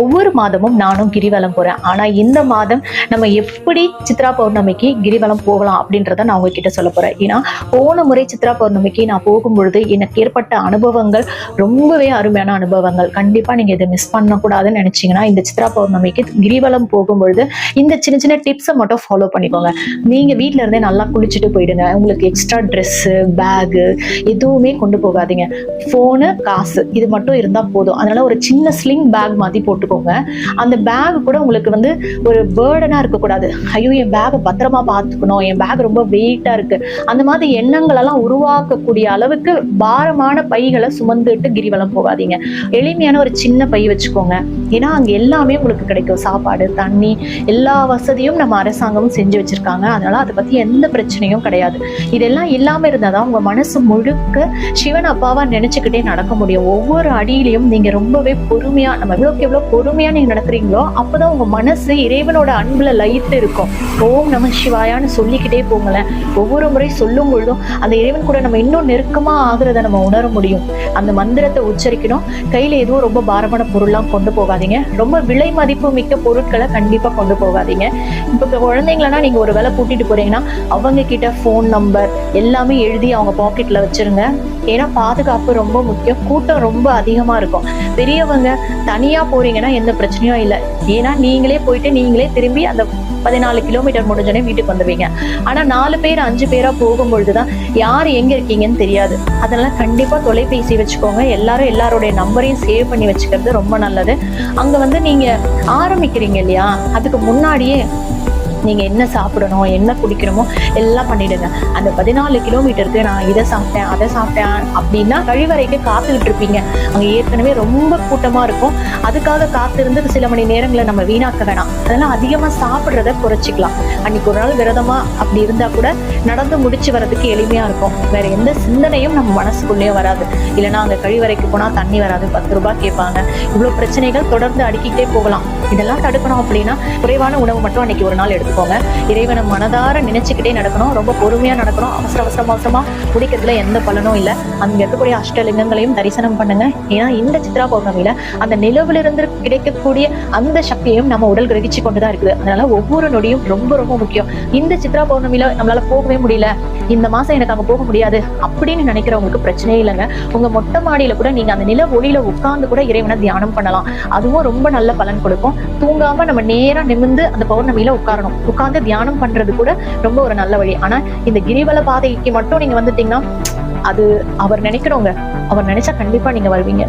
ஒவ்வொரு மாதமும் நானும் கிரிவலம் போறேன். ஆனா இந்த மாதம் நம்ம எப்படி சித்ரா பௌர்ணமிக்கு கிரிவலம் போகலாம் அப்படின்றத நான் உங்ககிட்ட சொல்ல போறேன். ஏன்னா போன முறை சித்ரா பௌர்ணமிக்கு நான் போகும்பொழுது எனக்கு ஏற்பட்ட அனுபவங்கள் ரொம்பவே அருமையான அனுபவங்கள். கண்டிப்பா நீங்க இதை மிஸ் பண்ணக்கூடாதுன்னு நினைச்சீங்கன்னா இந்த சித்ரா பௌர்ணமிக்கு கிரிவலம் போகும்பொழுது இந்த சின்ன சின்ன டிப்ஸை மட்டும் ஃபாலோ பண்ணிக்கோங்க. நீங்க வீட்டுல இருந்தே நல்லா குளிச்சுட்டு போயிடுங்க. உங்களுக்கு எக்ஸ்ட்ரா ட்ரெஸ்ஸு, பேகு எதுவுமே கொண்டு போகாதீங்க. போனு, காசு இது மட்டும் இருந்தா போதும். அதனால ஒரு சின்ன ஸ்லிங் பேக் மாதிரி போட்டுக்கோங்க. அந்த பேக் கூட உங்களுக்கு ஒரு பேர்டனா இருக்கக்கூடாது. ஐயோ என் பேகை பத்திரமா பார்த்துக்கணும், என் பேக் ரொம்ப வெயிட்டா இருக்கு, அந்த மாதிரி எண்ணங்கள் எல்லாம் உருவாக்கக்கூடிய அளவுக்கு பாரமான பைகளை சுமந்துட்டு கிரிவலம் போகாதீங்க. எளிமையான ஒரு சின்ன பை வச்சுக்கோங்க. ஏன்னா அங்க எல்லாமே உங்களுக்கு கிடைக்கும். சாப்பாடு, தண்ணி, எல்லா வசதியும் நம்ம அரசாங்கமும் செஞ்சு வச்சிருக்காங்க. அதனால அதை பத்தி எந்த பிரச்சனையும் கிடையாது. இதெல்லாம் இல்லாம இருந்தாதான் உங்க மனசு முழுக்க சிவன் அப்பாவா நினைச்சுக்கிட்டே நடக்க முடியும். ஒவ்வொரு அடியிலையும் நீங்க ரொம்பவே பொறுமையா, நம்ம எவ்வளவு பொறுமையா நீங்க நடக்கிறீங்களோ அப்பதான் உங்க மனசு இறைவனோட அன்புல லயித்து இருக்கும். ஓம் நம சிவாயான்னு சொல்லிக்கிட்டே போங்களேன். ஒவ்வொரு முறை சொல்லும் பொழுதும் அந்த இறைவன் கூட நம்ம இன்னும் நெருக்கமா ஆகுறத நம்ம உணர முடியும். அந்த மந்திரத்தை உச்சரிக்கணும். கையில எதுவும் ரொம்ப பாரமான பொருள்லாம் கொண்டு போகாதீங்க. ரொம்ப விலை மதிப்பு மிக்க பொருட்களை கண்டிப்பா கொண்டு போகாதீங்க. இப்ப குழந்தைங்களா நீங்க ஒரு வேலை கூட்டிட்டு போறீங்கன்னா அவங்க கிட்ட போன் நம்பர் எல்லாமே எழுதி அவங்க பாக்கெட்ல வச்சிருங்க. ஏன்னா பாதுகாப்பு ரொம்ப முக்கியம். கூட்டம் ரொம்ப அதிகமா இருக்கும். பெரியவங்க தனியா போறீங்கன்னா எந்த பிரச்சனையும் இல்லை. ஏன்னா நீங்களே போயிட்டு நீங்களே திரும்பி அந்த 14 கிலோமீட்டர் முடிஞ்சோடனே வீட்டுக்கு வந்துடுவீங்க. ஆனா 4 பேர் 5 பேரா போகும்பொழுதுதான் யார் எங்க இருக்கீங்கன்னு தெரியாது. அதனால கண்டிப்பா தொலைபேசி வச்சுக்கோங்க. எல்லாரும் எல்லாருடைய நம்பரையும் சேவ் பண்ணி வச்சுக்கிறது ரொம்ப நல்லது. அங்க நீங்க ஆரம்பிக்கிறீங்க இல்லையா, அதுக்கு முன்னாடியே நீங்க என்ன சாப்பிடணும், என்ன குடிக்கணுமோ எல்லாம் பண்ணிடுங்க. அந்த 14 கிலோமீட்டருக்கு நான் இதை சாப்பிட்டேன், அதை சாப்பிட்டேன் அப்படின்னா கழிவறைக்கு காத்துக்கிட்டு இருப்பீங்க. அங்க ஏற்கனவே ரொம்ப கூட்டமா இருக்கும். அதுக்காக காத்திருந்து சில மணி நேரங்களை நம்ம வீணாக்க வேணாம். அதெல்லாம் அதிகமா சாப்பிட்றத குறைச்சிக்கலாம். அன்னைக்கு ஒரு நாள் விரதமா அப்படி இருந்தா கூட நடந்து முடிச்சு வர்றதுக்கு எளிமையா இருக்கும். வேற எந்த சிந்தனையும் நம்ம மனசுக்குள்ளேயே வராது. இல்லைன்னா அங்க கழிவறைக்கு போனா தண்ணி வராது, 10 ரூபாய் கேட்பாங்க. இவ்வளவு பிரச்சனைகள் தொடர்ந்து அடுக்கிட்டே போகலாம். இதெல்லாம் தடுக்கணும் அப்படின்னா குறைவான உணவு மட்டும் அன்னைக்கு ஒரு நாள் எடுத்துக்கோங்க. இறைவனை மனதார நினைச்சுக்கிட்டே நடக்கணும். ரொம்ப பொறுமையா நடக்கணும். அவசரமா முடிக்கிறதுல எந்த பலனும் இல்லை. அங்க இருக்கக்கூடிய அஷ்டலிங்கங்களையும் தரிசனம் பண்ணுங்க. ஏன்னா இந்த சித்ரா பௌர்ணமியில அந்த நிலவிலிருந்து கிடைக்கக்கூடிய அந்த சக்தியையும் நம்ம உடல் கிரகிச்சு கொண்டுதான் இருக்குது. அதனால ஒவ்வொரு நொடியும் ரொம்ப ரொம்ப முக்கியம். இந்த சித்ரா பௌர்ணமியில நம்மளால போகவே முடியல, இந்த மாசம் எனக்கு அங்க போக முடியாது அப்படின்னு நினைக்கிறவங்களுக்கு பிரச்சனையே இல்லைங்க. உங்க மொட்டை மாடியில கூட நீங்க அந்த நில ஒளியில உட்கார்ந்து கூட இறைவனை தியானம் பண்ணலாம். அதுவும் ரொம்ப நல்ல பலன் கொடுக்கும். தூங்காம நம்ம நேரா நிமிர்ந்து அந்த பௌர்ணமியில உட்காரணும். உட்கார்ந்து தியானம் பண்றது கூட ரொம்ப ஒரு நல்ல வழி. ஆனா இந்த கிரிவல பாதைக்கு மட்டும் நீங்க வந்துட்டீங்கன்னா அது அவர் நினைக்கிறோங்க. அவர் நினைச்சா கண்டிப்பா நீங்க வருவீங்க.